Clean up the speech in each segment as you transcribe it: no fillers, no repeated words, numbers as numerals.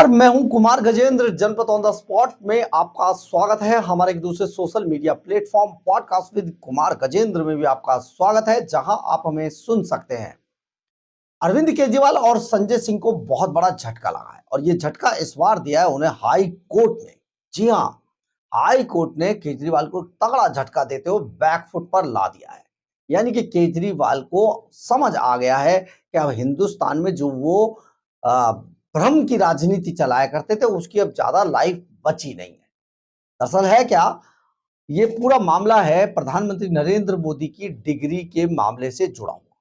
नमस्कार, मैं हूं कुमार गजेंद्र। जनपद ऑन द स्पॉट में आपका स्वागत है। हमारे एक दूसरे social media platform podcast with Kumar Gajendra में भी आपका स्वागत है, जहां आप हमें सुन सकते हैं। अरविंद केजरीवाल और संजय सिंह को बहुत बड़ा झटका लगा है और ये झटका इस बार दिया है उन्हें हाई कोर्ट ने। जी हां, हाई कोर्ट ने केजरीवाल को तगड़ा झटका देते हुए बैकफुट पर ला दिया है। यानी कि केजरीवाल को समझ आ गया है कि अब हिंदुस्तान में जो वो भ्रम की राजनीति चलाया करते थे, उसकी अब ज्यादा लाइफ बची नहीं है। दरअसल है क्या, ये पूरा मामला है प्रधानमंत्री नरेंद्र मोदी की डिग्री के मामले से जुड़ा हुआ।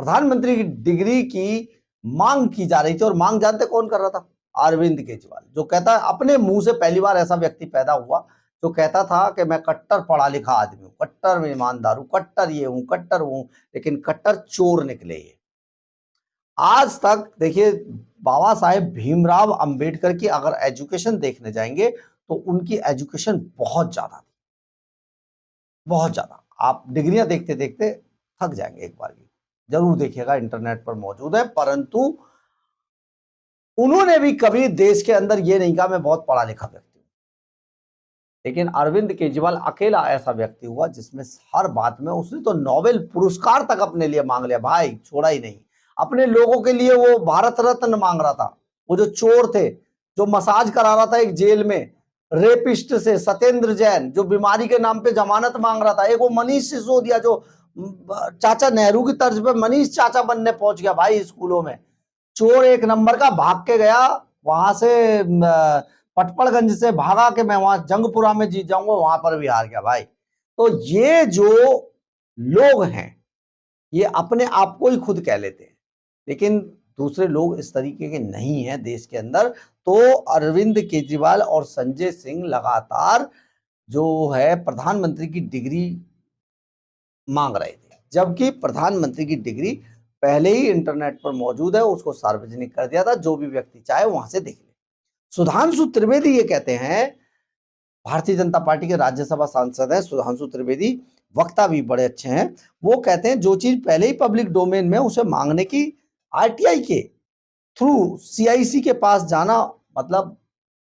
प्रधानमंत्री की डिग्री की मांग की जा रही थी और मांग जानते कौन कर रहा था? अरविंद केजरीवाल, जो कहता है अपने मुंह से पहली बार ऐसा व्यक्ति पैदा हुआ जो कहता था कि मैं कट्टर पढ़ा लिखा आदमी हूं, कट्टर में ईमानदार हूं, कट्टर ये हूं, कट्टर वो हूं, लेकिन कट्टर चोर निकले ये। आज तक देखिए, बाबा साहेब भीमराव अंबेडकर की अगर एजुकेशन देखने जाएंगे तो उनकी एजुकेशन बहुत ज्यादा थी, बहुत ज्यादा। आप डिग्रियां देखते देखते थक जाएंगे। एक बार भी जरूर देखिएगा, इंटरनेट पर मौजूद है। परंतु उन्होंने भी कभी देश के अंदर ये नहीं कहा मैं बहुत पढ़ा लिखा व्यक्ति हूं। लेकिन अरविंद केजरीवाल अकेला ऐसा व्यक्ति हुआ जिसमें हर बात में उसने तो नोबेल पुरस्कार तक अपने लिए मांग लिया। भाई छोड़ा ही नहीं, अपने लोगों के लिए वो भारत रत्न मांग रहा था। वो जो चोर थे, जो मसाज करा रहा था एक जेल में रेपिस्ट से, सत्येंद्र जैन, जो बीमारी के नाम पे जमानत मांग रहा था, एक वो मनीष सिसोदिया जो चाचा नेहरू की तर्ज पे मनीष चाचा बनने पहुंच गया भाई स्कूलों में। चोर एक नंबर का, भाग के गया वहां से, पटपड़गंज से भागा के मैं वहां जंगपुरा में जीत जाऊंगा, वहां पर भी हार गया भाई। तो ये जो लोग हैं ये अपने आप को ही खुद कह लेते हैं, लेकिन दूसरे लोग इस तरीके के नहीं हैं देश के अंदर। तो अरविंद केजरीवाल और संजय सिंह लगातार जो है प्रधानमंत्री की डिग्री मांग रहे थे, जबकि प्रधानमंत्री की डिग्री पहले ही इंटरनेट पर मौजूद है, उसको सार्वजनिक कर दिया था, जो भी व्यक्ति चाहे वहां से देख ले। सुधांशु त्रिवेदी ये कहते हैं, भारतीय जनता पार्टी के राज्यसभा सांसद हैं सुधांशु त्रिवेदी, वक्ता भी बड़े अच्छे हैं। वो कहते हैं जो चीज पहले ही पब्लिक डोमेन में, उसे मांगने की आरटीआई के थ्रू सीआईसी के पास जाना, मतलब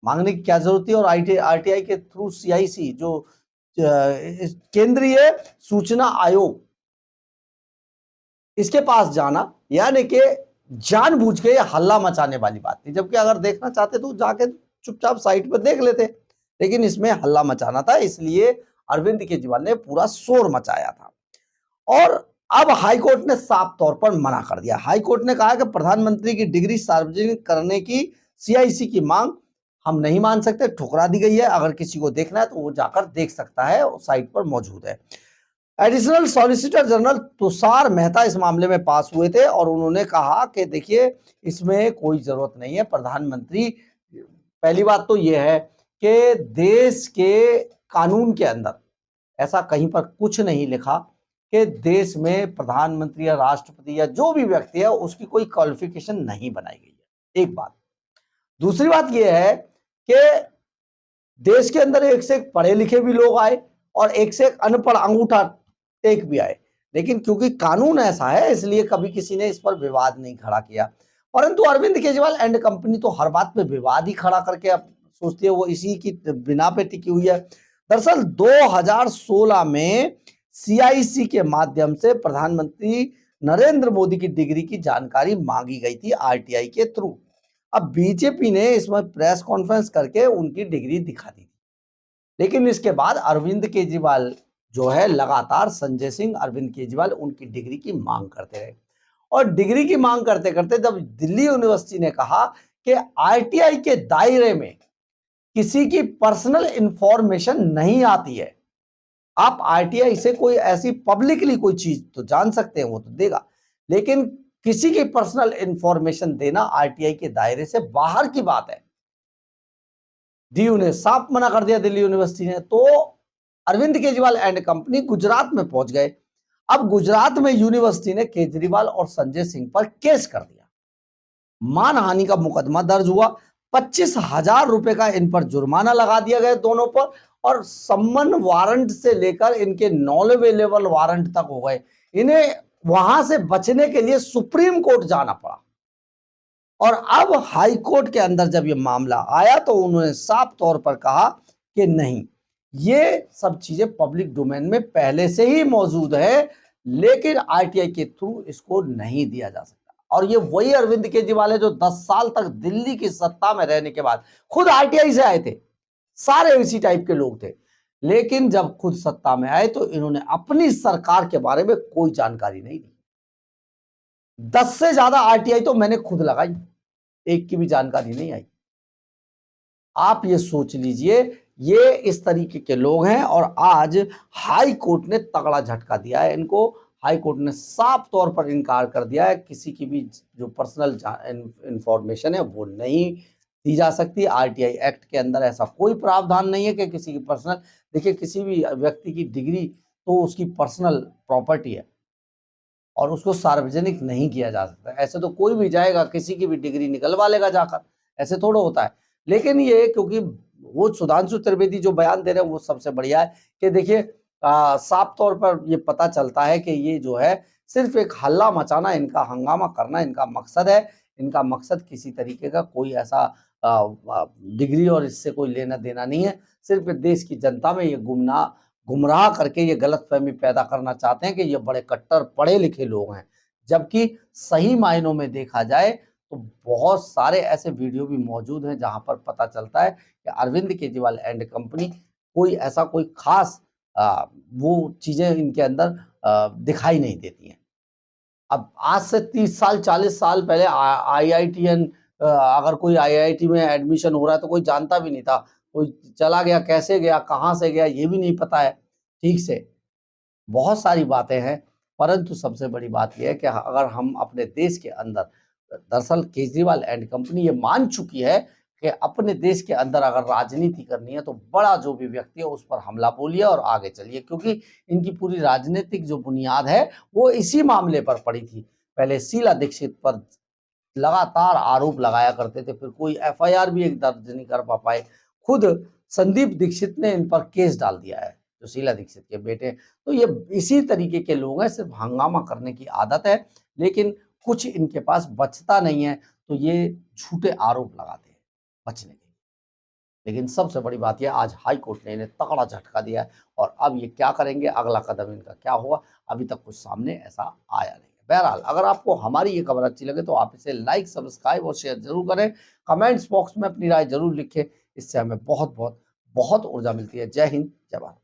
मांगने की क्या जरूरत थी? और आरटीआई के थ्रू सीआईसी जो केंद्रीय सूचना आयोग, इसके पास जाना, यानी कि जानबूझ के हल्ला मचाने वाली बात थी। जबकि अगर देखना चाहते तो जाके चुपचाप साइट पर देख लेते, लेकिन इसमें हल्ला मचाना था, इसलिए अरविंद केजरीवाल ने पूरा शोर मचाया था। और अब हाईकोर्ट ने साफ तौर पर मना कर दिया। हाईकोर्ट ने कहा कि प्रधानमंत्री की डिग्री सार्वजनिक करने की सीआईसी की मांग हम नहीं मान सकते, ठुकरा दी गई है। अगर किसी को देखना है तो वो जाकर देख सकता है, साइट पर मौजूद है। Additional solicitor general Tushar Mehta इस मामले में पास हुए थे और उन्होंने कहा कि देखिए, इसमें कोई जरूरत नहीं है। प्रधानमंत्री, पहली बात तो यह है कि देश के कानून के अंदर ऐसा कहीं पर कुछ नहीं लिखा कि देश में प्रधानमंत्री या राष्ट्रपति या जो भी व्यक्ति है उसकी कोई क्वालिफिकेशन नहीं बनाई गई है। एक बात। दूसरी बात यह है कि देश के अंदर एक से एक पढ़े लिखे भी लोग आए और एक से एक अनपढ़ अंगूठा टेक भी आए, लेकिन क्योंकि कानून ऐसा है इसलिए कभी किसी ने इस पर विवाद नहीं खड़ा किया। परंतु अरविंद केजरीवाल एंड कंपनी तो हर बात पे विवाद ही खड़ा करके अब सोचती है वो इसी की बिना पे टिकी हुई है। दरअसल 2016 में सीआईसी के माध्यम से प्रधानमंत्री नरेंद्र मोदी की डिग्री की जानकारी मांगी गई थी आरटीआई के थ्रू। अब बीजेपी ने इसमें प्रेस कॉन्फ्रेंस करके उनकी डिग्री दिखा दी, लेकिन इसके बाद अरविंद केजरीवाल जो है लगातार संजय सिंह, अरविंद केजरीवाल उनकी डिग्री की मांग करते रहे। और डिग्री की मांग करते करते जब दिल्ली यूनिवर्सिटी ने कहा कि आरटीआई के दायरे में किसी की पर्सनल इंफॉर्मेशन नहीं आती है, आप आरटीआई से कोई ऐसी पब्लिकली कोई चीज तो जान सकते हैं, वो तो देगा, लेकिन किसी की पर्सनल इंफॉर्मेशन देना आरटीआई के दायरे से बाहर की बात है। डीयू ने साफ मना कर दिया, दिल्ली यूनिवर्सिटी ने। तो अरविंद केजरीवाल एंड कंपनी गुजरात में पहुंच गए। अब गुजरात में यूनिवर्सिटी ने केजरीवाल और संजय सिंह पर केस कर दिया, मानहानि का मुकदमा दर्ज हुआ, 25,000 रुपए का इन पर जुर्माना लगा दिया गया दोनों पर, और सम्मन वारंट से लेकर इनके नॉन अवेलेबल वारंट तक हो गए। इन्हें वहां से बचने के लिए सुप्रीम कोर्ट जाना पड़ा और अब हाई कोर्ट के अंदर जब ये मामला आया तो उन्होंने साफ तौर पर कहा कि नहीं, ये सब चीजें पब्लिक डोमेन में पहले से ही मौजूद है, लेकिन आरटीआई के थ्रू इसको नहीं दिया जा सकता। और ये वही अरविंद केजरीवाल है जो 10 साल तक दिल्ली की सत्ता में रहने के बाद खुद आरटीआई से आए थे, सारे इसी टाइप के लोग थे, लेकिन जब खुद सत्ता में आए तो इन्होंने अपनी सरकार के बारे में कोई जानकारी नहीं दी। 10 से ज्यादा आरटीआई तो मैंने खुद लगाई, एक की भी जानकारी नहीं आई। आप ये सोच लीजिए, ये इस तरीके के लोग हैं। और आज हाई कोर्ट ने तगड़ा झटका दिया है इनको। हाई कोर्ट ने साफ तौर पर इनकार कर दिया है, किसी की भी जो पर्सनल इंफॉर्मेशन है वो नहीं दी जा सकती। आरटीआई एक्ट के अंदर ऐसा कोई प्रावधान नहीं है कि किसी की पर्सनल, देखिए किसी भी व्यक्ति की डिग्री तो उसकी पर्सनल प्रॉपर्टी है और उसको सार्वजनिक नहीं किया जा सकता। ऐसे तो कोई भी जाएगा किसी की भी डिग्री निकलवा लेगा जाकर, ऐसे थोड़ा होता है। लेकिन ये क्योंकि वो सुधांशु त्रिवेदी जो बयान दे रहे हैं वो सबसे बढ़िया है कि देखिए साफ तौर पर ये पता चलता है कि ये जो है सिर्फ एक हल्ला मचाना, इनका हंगामा करना इनका मकसद है। इनका मकसद किसी तरीके का कोई ऐसा डिग्री और इससे कोई लेना देना नहीं है। सिर्फ देश की जनता में ये गुमराह करके ये गलतफहमी पैदा करना चाहते हैं कि ये बड़े कट्टर पढ़े लिखे लोग हैं, जबकि सही मायनों में देखा जाए तो बहुत सारे ऐसे वीडियो भी मौजूद हैं जहां पर पता चलता है कि अरविंद केजरीवाल एंड कंपनी कोई ऐसा कोई खास वो चीजें इनके अंदर दिखाई नहीं देती हैं। अब आज से 30 साल 40 साल पहले आईआईटीएन, अगर कोई आईआईटी में एडमिशन हो रहा है तो कोई जानता भी नहीं था, कोई चला गया, कैसे गया, कहाँ से गया, ये भी नहीं पता है ठीक से। बहुत सारी बातें हैं, परंतु सबसे बड़ी बात यह है कि अगर हम अपने देश के अंदर, दरअसल केजरीवाल एंड कंपनी ये मान चुकी है कि अपने देश के अंदर अगर राजनीति करनी है तो बड़ा जो भी व्यक्ति है उस पर हमला बोलिए और आगे चलिए, क्योंकि इनकी पूरी राजनीतिक जो बुनियाद है वो इसी मामले पर पड़ी थी। पहले शीला दीक्षित पर लगातार आरोप लगाया करते थे, फिर कोई एफआईआर भी एक दर्ज नहीं कर पाए। खुद संदीप दीक्षित ने इन पर केस डाल दिया है, जो शीला दीक्षित के बेटे। तो ये इसी तरीके के लोग हैं, सिर्फ हंगामा करने की आदत है, लेकिन कुछ इनके पास बचता नहीं है तो ये झूठे आरोप लगाते हैं बचने के लिए। लेकिन सबसे बड़ी बात यह, आज हाई कोर्ट ने इन्हें तगड़ा झटका दिया है और अब ये क्या करेंगे, अगला कदम इनका क्या होगा, अभी तक कुछ सामने ऐसा आया नहीं है। बहरहाल, अगर आपको हमारी ये खबर अच्छी लगे तो आप इसे लाइक, सब्सक्राइब और शेयर जरूर करें। कमेंट्स बॉक्स में अपनी राय जरूर लिखें, इससे हमें बहुत बहुत बहुत ऊर्जा मिलती है। जय हिंद, जय भारत।